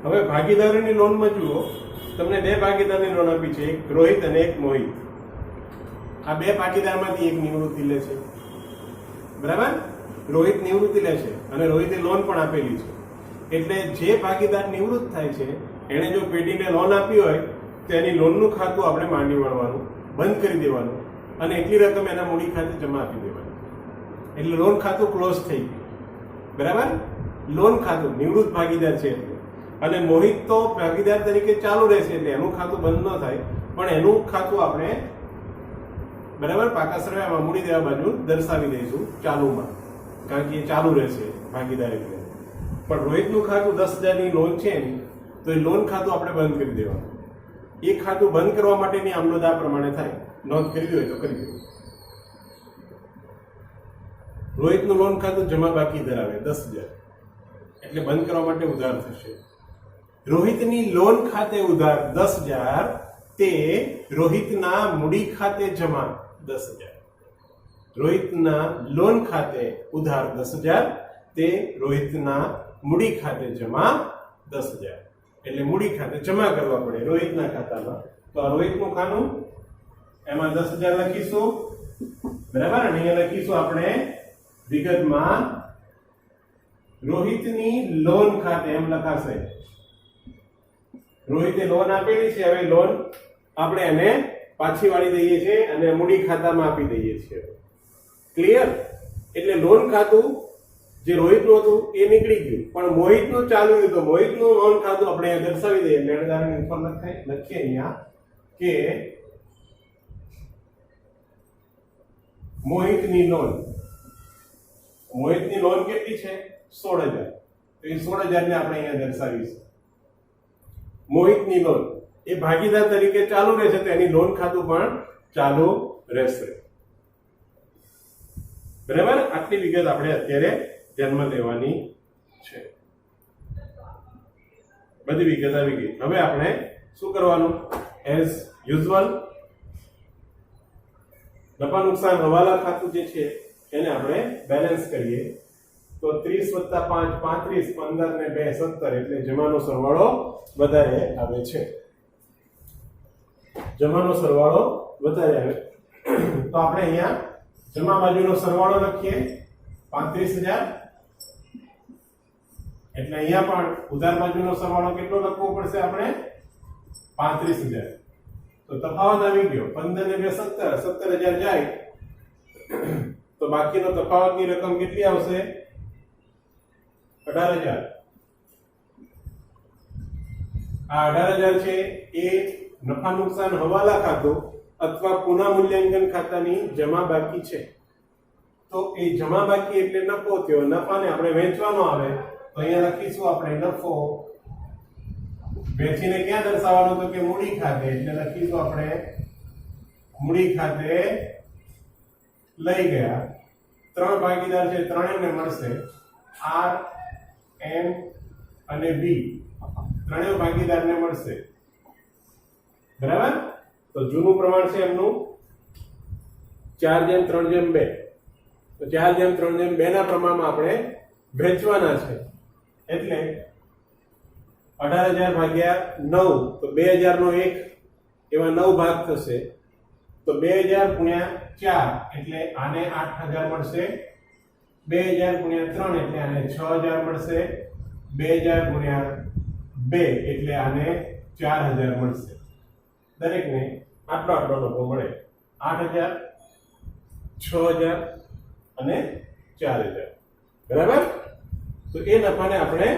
હવે ભાગીદારોની લોનમાં જુઓ, તમને 2 ભાગીદારની લોન આપી છે, એક રોહિત અને એક મોહિત. આ 2 ભાગીદારમાંથી એક નિવૃત્તિ લે છે. બરાબર? રોહિત નિવૃત્તિ લે છે અને રોહિતે લોન પણ આપેલી છે. એટલે જે ભાગીદાર નિવૃત્ત થાય છે એને જો પેઢીને લોન આપી હોય તો એની લોનનું ખાતું આપણે માંડી વળવાનું, બંધ કરી દેવાનું અને એટલી રકમ એના મૂડી ખાતે જમા આપી દેવાની. એટલે લોન ખાતું ક્લોઝ થઈ ગયું. બરાબર? લોન ખાતું નિવૃત્ત ભાગીદાર છે એટલે. અને મોહિત તો ભાગીદાર તરીકે ચાલુ રહેશે એટલે એનું ખાતું બંધ ન થાય, પણ એનું ખાતું આપણે બરાબર પાકા સરવાળામાં મૂડી દેવા બાજુ દર્શાવી દઈશું ચાલુમાં, કારણ કે એ ચાલુ રહેશે ભાગીદાર એટલે. પણ રોહિતનું ખાતું 10,000 ની લોન છે એની, તો એ લોન ખાતું આપણે બંધ કરી દેવાનું. એ ખાતું બંધ કરવા માટેની આમનોંધ આ પ્રમાણે થાય. નોંધ કરી હોય તો કરી દો. રોહિતનું લોન ખાતું જમા બાકી ધરાવે 10,000 એટલે બંધ કરવા માટે ઉધાર થશે. રોહિતની લોન ખાતે ઉધાર 10,000 તે રોહિતના મૂડી ખાતે જમા 10,000. રોહિતના લોન ખાતે ઉધાર 10,000 તે રોહિતના મૂડી ખાતે જમા 10,000. એટલે મૂડી ખાતે જમા કરવા પડે રોહિતના ખાતામાં. તો આ રોહિતનું ખાનું, એમાં 10,000 લખીશું. બરાબર? અને અહીંયા લખીશું આપણે વિગતમાં રોહિતની લોન ખાતે એમ લખાશે. રોહિતે લોન આપેલી છે, હવે લોન આપણે એને પાછી વાળી દઈએ છીએ અને મૂડી ખાતામાં આપી દઈએ છીએ. ક્લિયર? એટલે લોન ખાતું જે રોહિતનું હતું એ નીકળી ગયું, પણ મોહિતનું ચાલુ હતું. તો મોહિતનું લોન ખાતું આપણે અહીંયા દર્શાવી દઈએ. લેણદારની ઉપર લખીએ અહીંયા કે મોહિતની લોન. મોહિતની લોન કેટલી છે? 16,000. તો એ 16,000 ને આપણે અહીંયા દર્શાવીશું. મોહિતની લોન એ ભાગીદાર તરીકે ચાલુ રહેશે, તો એની લોન ખાતું પણ ચાલુ રહેશે. બરાબર? આટલી વિગત આપણે અત્યારે ધ્યાનમાં લેવાની છે. બધી વિગત આવી ગઈ. હવે આપણે શું કરવાનું? એઝ યુઝ્યુઅલ નફા નુકસાન હવાલા ખાતું જે છે એને આપણે બેલેન્સ કરીએ. તો 30 + 5 35, 15 ને 2 17, એટલે જમાનો સરવાળો વધારે આવે છે. જમાનો સરવાળો વધારે આવે. તો આપણે અહીંયા જમા બાજુનો સરવાળો લખીએ 35,000. એટલે અહીંયા પણ ઉધાર બાજુનો સરવાળો કેટલો લખવો પડશે? આપણે 35,000. તો તફાવત આવી ગયો. 15 ને 2 17, 17,000 જાય તો બાકીનો તફાવતની રકમ કેટલી આવશે? 18,000. આ 18,000 છે એ નફા નુકસાન હવાલા ખાતું અથવા પુનઃ મૂલ્યાંકન ખાતાની જમા બાકી છે. તો એ જમા બાકી એટલે નફો થયો. નફાને આપણે વેચવાનો આવે તો અહીંયા લખીશું આપણે નફો. વેચીને ક્યાં દર્શાવવાનો? તો કે મૂડી ખાતે. એટલે લખીશું આપણે મૂડી ખાતે લઈ ગયા. 3 ભાગીદાર છે, ત્રણેયને મળશે R, M અને B. ત્રણેય ભાગીદારને મળશે. બરાબર? તો જૂનું પ્રમાણ છે એમનું 4:3:2. તો 4:3:2 ના પ્રમાણમાં આપણે વેચવાના છે. એટલે 18,000 ભાગ્યા 9, તો 2,000 નો 1, એવા 9 ભાગ થશે. તો 2,000 ગુણ્યા 4 એટલે આને 8,000 મળશે. 2,000 ગુણ્યા 3 એટલે આને 6,000 મળશે. 2,000 ગુણ્યા 2 એટલે આને 4,000 મળશે. દરેકને આટલો આટલો નફો મળે. 8,000, 6,000 અને 4,000. બરાબર? તો એ નફાને આપણે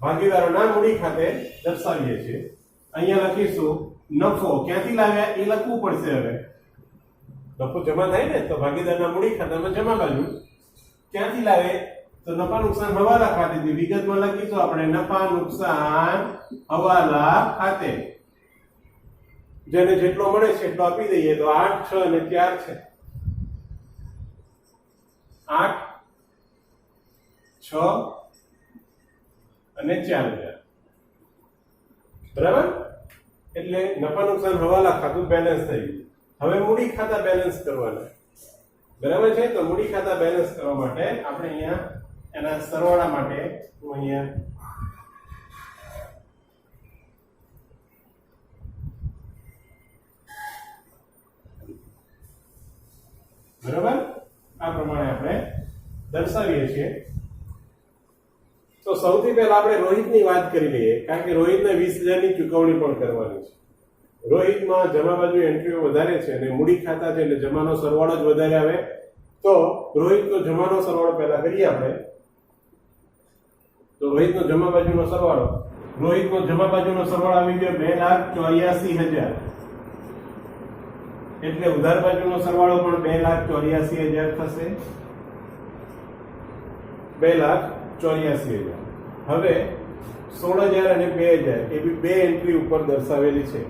ભાગીદારોના મૂડી ખાતે દર્શાવીએ છીએ. અહીંયા લખીશું નફો ક્યાંથી લાવ્યા એ લખવું પડશે. હવે નફો જમા થાય ને તો ભાગીદારના મૂડી ખાતામાં જમા બાજુ ક્યાંથી લાવે? તો નફા નુકસાન હવાલા ખાતેથી. વિગતમાં લખીશું આપણે નફા નુકસાન હવાલા ખાતે. જેને જેટલો મળે છે એટલો આપી દઈએ. તો 8, 6 અને 4 છે. 8, 6 અને 4,000. બરાબર? એટલે નફા નુકસાન હવાલા ખાતું બેલેન્સ થઈ ગયું. હવે મૂડી ખાતા બેલેન્સ કરવાના. બરાબર છે? તો મૂડી ખાતા બેલેન્સ કરવા માટે આપણે અહીંયા એના સરવાળા માટે હું અહીંયા બરાબર આ પ્રમાણે આપણે દર્શાવીએ છીએ. તો સૌથી પહેલા આપણે રોહિતની વાત કરી લઈએ, કારણ કે રોહિતને 20,000 ની ચૂકવણી પણ કરવાની છે. રોહિતમાં જમા બાજુ એન્ટ્રીઓ વધારે છે અને મૂડી ખાતા છે એટલે જમાનો સરવાળો જ વધારે આવે. તો રોહિતનો જમાનો સરવાળો પહેલા કરીએ આપણે. તો રોહિતનો જમા બાજુનો સરવાળો આવી ગયો 2,84,000. એટલે ઉધાર બાજુનો સરવાળો પણ 2,84,000 થશે. 2,84,000. હવે 16,000 અને 2,000 એ બી બે એન્ટ્રી ઉપર દર્શાવેલી છે.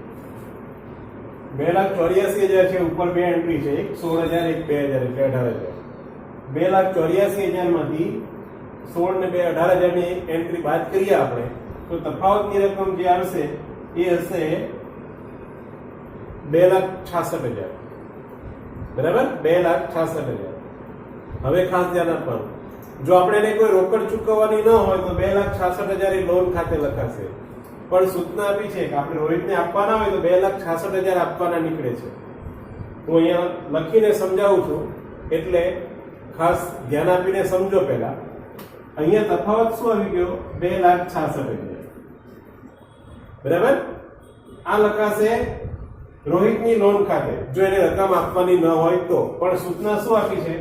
2,84,000 છે, ઉપર બે એન્ટ્રી છે, એક 16,000 એક 2,000 એટલે 18,000. 2,84,000 માંથી 16 ને 2 18,000 ની એન્ટ્રી બાદ કરીએ આપણે તો તફાવતની રકમ જે આવશે એ હશે 2,66,000. બરાબર? 2,66,000. હવે ખાસ ધ્યાન આપવાનું, જો આપણે એને કોઈ રોકડ ચૂકવવાની ન હોય તો 2,66,000 એ લોન ખાતે લખાશે. પણ સૂચના આપી છે કે આપણે રોહિતને આપવાના હોય તો 2,66,000 આપવાના નીકળે છે. હું અહીંયા લખીને સમજાવું છું એટલે ખાસ ધ્યાન આપીને સમજો. પહેલા અહીંયા તફાવત શું આવી ગયો? 2,66,000. બરાબર? આ લખાશે રોહિતની લોન ખાતે જો એને રકમ આપવાની ન હોય તો. પણ સૂચના શું આપી છે?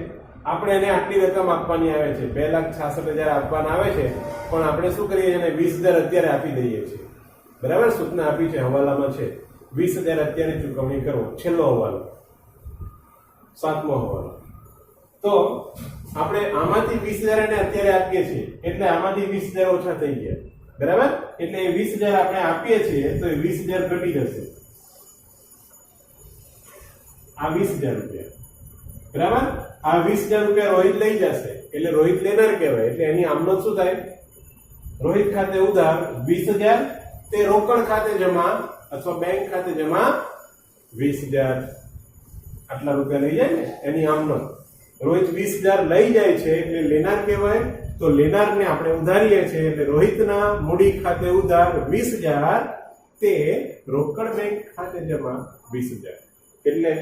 આપણે એને આટલી રકમ આપવાની આવે છે, 2,66,000 આપવાના આવે છે, પણ આપણે શું કરીએ એને 20,000 અત્યારે આપી દઈએ છીએ. બરાબર, સૂચના આપી છે, હવાલામાં છે 20,000 અત્યારે ચૂકવણી કરો. છેલ્લો હવાલો, 7મો હવાલો. તો આપણે આમાંથી 20,000 એને અત્યારે આપીએ છીએ એટલે આમાંથી 20,000 ઓછા થઈ ગયા. બરાબર, એટલે એ 20,000 આપણે આપીએ છીએ તો એ 20,000 ઘટી જશે. આ 20,000 રૂપિયા. બરાબર, આ 20,000 રૂપિયા રોહિત લઈ જશે એટલે રોહિત લેનાર કહેવાય. એટલે એની આમનોંધ શું થાય? રોહિત ખાતે ઉધાર 20,000, તે રોકડ ખાતે જમા અથવા બેંક ખાતે જમા 20,000. આટલા રૂપિયા લઈ જાય ને એની આમનોંધ. રોહિત 20,000 લઈ જાય છે એટલે લેનાર કહેવાય. તો લેનારને આપણે ઉધારીએ છીએ એટલે રોહિતના મૂડી ખાતે ઉધાર 20,000, તે રોકડ બેંક ખાતે જમા 20,000. એટલે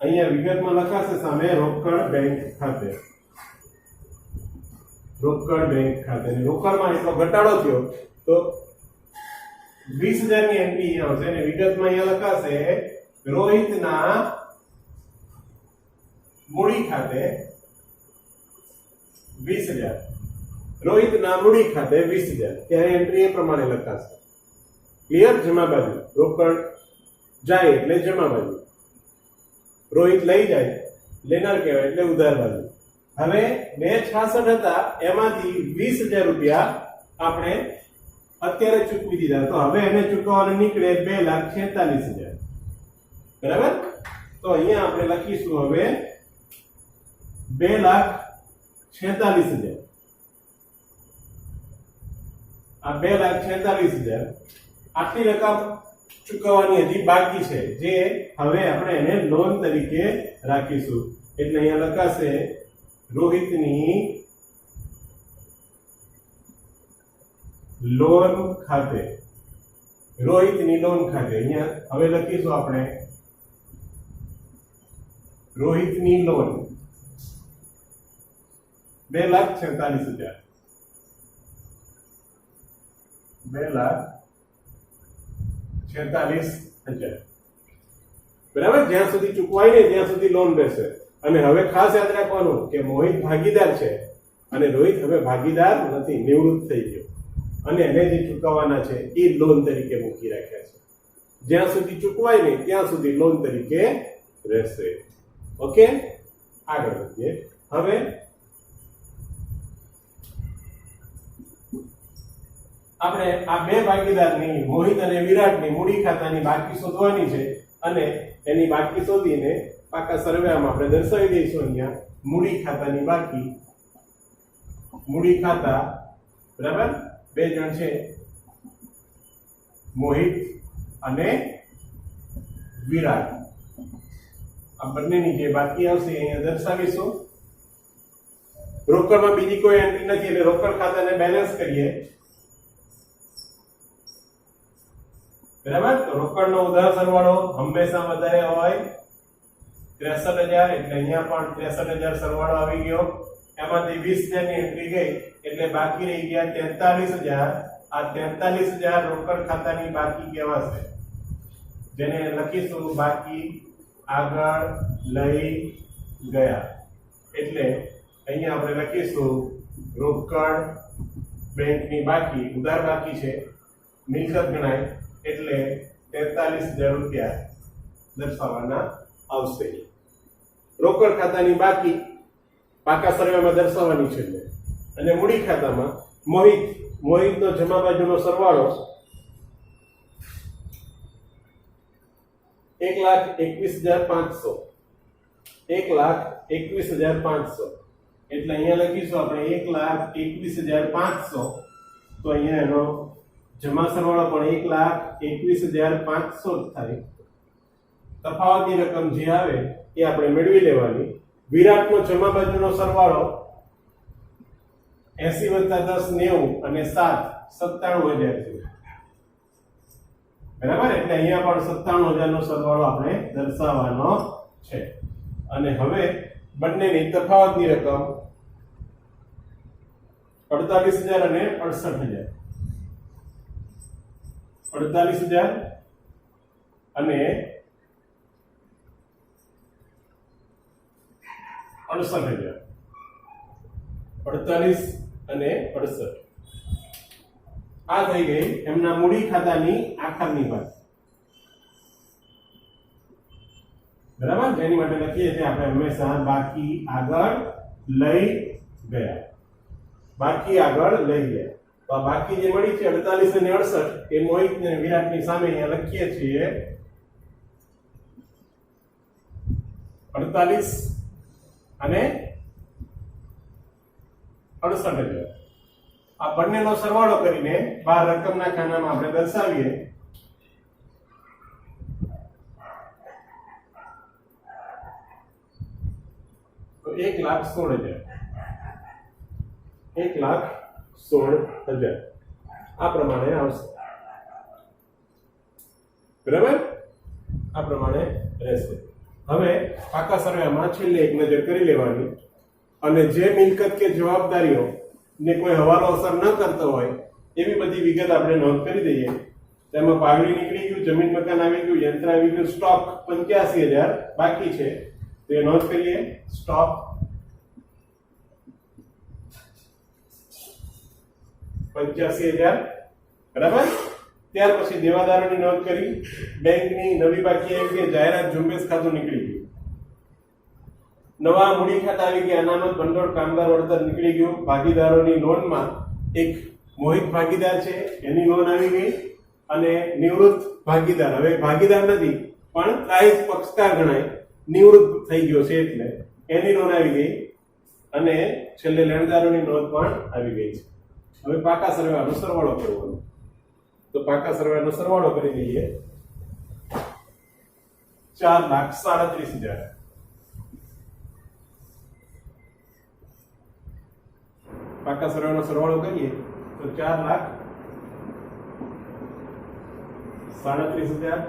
અહીંયા વિગતમાં લખાશે સામે રોકડ બેંક ખાતે. રોકડ બેંક ખાતે રોકડમાં એટલો ઘટાડો થયો તો 20,000 ની એન્ટ્રી આવશે અને વિગતમાં અહીંયા લખાશે રોહિતના મૂડી ખાતે 20,000. રોહિતના મૂડી ખાતે 20,000. ત્યારે એન્ટ્રી એ પ્રમાણે લખાશે. ક્લિયર? જમા બાજુ રોકડ જાય એટલે જમા બાજુ, રોહિત લઈ જાય લેનાર કહેવાય એટલે ઉધાર બાજુ. હવે 2,66,000 હતા એમાંથી 20,000 રૂપિયા આપણે અત્યારે ચૂકવી દીધા. તો હવે એને ચૂકવવાનું નીકળે 2,46,000. બરાબર, તો અહીંયા આપણે લખીશું હવે 2,46,000. આ 2,46,000 આટલી રકમ ચૂકવવાની હજી બાકી છે, જે હવે આપણે એને લોન તરીકે રાખીશું. એટલે અહીંયા લખાશે રોહિતની લોન ખાતે. રોહિતની લોન ખાતે અહીંયા હવે લખીશું આપણે રોહિતની લોન 2,46,000. 2,46,000. બરાબર, જ્યાં સુધી ચૂકવાય નહીં ત્યાં સુધી લોન રહેશે. અને હવે ખાસ યાદ રાખવાનું કે મોહિત ભાગીદાર છે અને રોહિત હવે ભાગીદાર નથી, નિવૃત્ત થઈ ગયો, અને એને જે ચૂકવવાના છે એ લોન તરીકે મૂકી રાખ્યા છે. જ્યાં સુધી ચૂકવાય નહીં ત્યાં સુધી લોન તરીકે રહેશે. ઓકે, આગળ વધીએ. હવે આપણે આ બે ભાગીદારની મોહિત અને વિરાટની મૂડી ખાતાની બાકી શોધવાની છે અને એની બાકી શોધીને પાકા સરવેમાં આપણે દર્શાવી દઈશું. અહીંયા મૂડી ખાતાની બાકી, મૂડી ખાતા બરાબર, બે જણ છે મોહિત અને વિરાટ. આ બંનેની જે બાકી આવશે અહીંયા દર્શાવીશું. રોકડમાં બીજી કોઈ એન્ટ્રી નથી એટલે રોકડ ખાતાને બેલેન્સ કરીએ. બરાબર, તો રોકડનો ઉધાર સરવાળો હંમેશા વધારે હોય 63,000 એટલે અહીંયા પણ 63,000 સરવાળો આવી ગયો. એમાંથી 20,000 ની એન્ટ્રી ગઈ એટલે બાકી રહી ગયા 43,000. આ 43,000 રોકડ ખાતાની બાકી કહેવાશે, જેને લખીશું બાકી આગળ લઈ ગયા. એટલે અહીંયા આપણે લખીશું રોકડ બેંકની બાકી, ઉધાર બાકી છે, મિલકત ગણાય એટલે 43,000 રૂપિયા દર્શાવવાના આવશે. રોકડ ખાતાની બાકી પાકા સરવાળામાં દર્શાવવાની છે. અને મૂડી ખાતામાં મોહિતનો જમા બાજુનો સરવાળો 1,21,500. 1,21,500 એટલે અહીંયા લખીશું આપણે 1,21,500. તો અહીંયા એનો જમા સરવાળો પણ 1,21,500 થાય. તફાવતની રકમ જે આવે એ આપણે મેળવી લેવાની. વિરાટનો જમા બાજુનો સરવાળો 80 + 10 90 અને 7 97,000 છે. બરાબર, એટલે અહીંયા પણ 97,000 નો સરવાળો આપણે દર્શાવવાનો છે. અને હવે બંનેની તફાવતની રકમ 48,000 અને 68,000. 48,000 અને 68,000. 48 અને 68 આ થઈ ગઈ એમના મૂડી ખાતાની આખરની વાત, બરાબર, જેની માટે લખીએ છીએ આપણે હંમેશા બાકી આગળ લઈ ગયા, બાકી આગળ લઈ ગયા. તો આ બાકી જે મળી છે 48 અને 68 એ મોહિત ને વિરાટની સામે અહીંયા લખીએ છીએ 48 અને 68,000. આ બંનેનો સરવાળો કરીને બહાર રકમના ખાનામાં આપણે દર્શાવીએ. તો 1,16,000, 1,16,000 આ પ્રમાણે આવશે, બરાબર, આ પ્રમાણે રહેશે. હવે પાકા સરવાળામાં છેલ્લે એક નજર કરી લેવાની અને જે મિલકત કે જવાબદારીઓ ને કોઈ હવાલો અસર ન કરતો હોય એવી બધી વિગત આપણે નોંધ કરી દઈએ. તેમાં પાવડી નીકળી ગયું, જમીન મકાન આવી ગયું, યંત્ર આવી ગયું, સ્ટોક 85,000 બાકી છે તો એ નોંધ કરીએ. સ્ટોક 85,000, બરાબર. ત્યાર પછી દેવાદારોની નોંધ કરી, બેંકની નવી બાકી આવી ગઈ, જાહેરાત ઝુંબેશ ખાતું નીકળી ગયું, નવા મૂડી ખાતા આવી ગયા, અનામત ભંડોળ કામદાર વળતર નીકળી ગયું, ભાગીદારોની લોનમાં એક મોહિત ભાગીદાર છે એની લોન આવી ગઈ અને નિવૃત્ત ભાગીદાર, હવે ભાગીદાર નથી પણ ત્રાહિત પક્ષકાર ગણાય, નિવૃત્ત થઈ ગયો છે એટલે એની લોન આવી ગઈ અને છેલ્લે લેણદારોની નોંધ પણ આવી ગઈ છે. હવે પાકા સરવાળાનો સરવાળો કરવાનો, તો પાકા સરવાળાનો સરવાળો કરી દઈએ. 4,37,000 પાકા સરવાળાનો સરવાળો કરીએ તો 4,37,000, 4,37,000,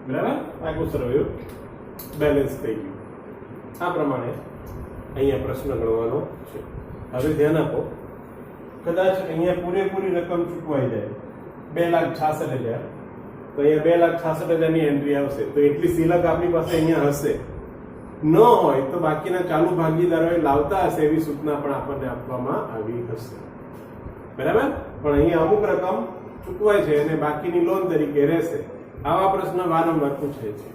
બરાબર. આગળ સરવાળો બેલેન્સ થઈ ગયું. આ પ્રમાણે અહીંયા પ્રશ્ન ગણવાનો છે. હવે ધ્યાન આપો, કદાચ અહીંયા પૂરેપૂરી રકમ ચૂકવાઈ જાય 2,66,000 તો અહીંયા 2,66,000 ની એન્ટ્રી આવશે, તો એટલી સિલક આપણી પાસે અહીંયા હશે. ન હોય તો બાકીના ચાલુ ભાગીદારોએ લાવતા હશે એવી સૂચના પણ આપણને આપવામાં આવી હશે, બરાબર. પણ અહીંયા અમુક રકમ ચૂકવાય છે અને બાકીની લોન તરીકે રહેશે. આવા પ્રશ્ન વારંવાર પૂછાય છે.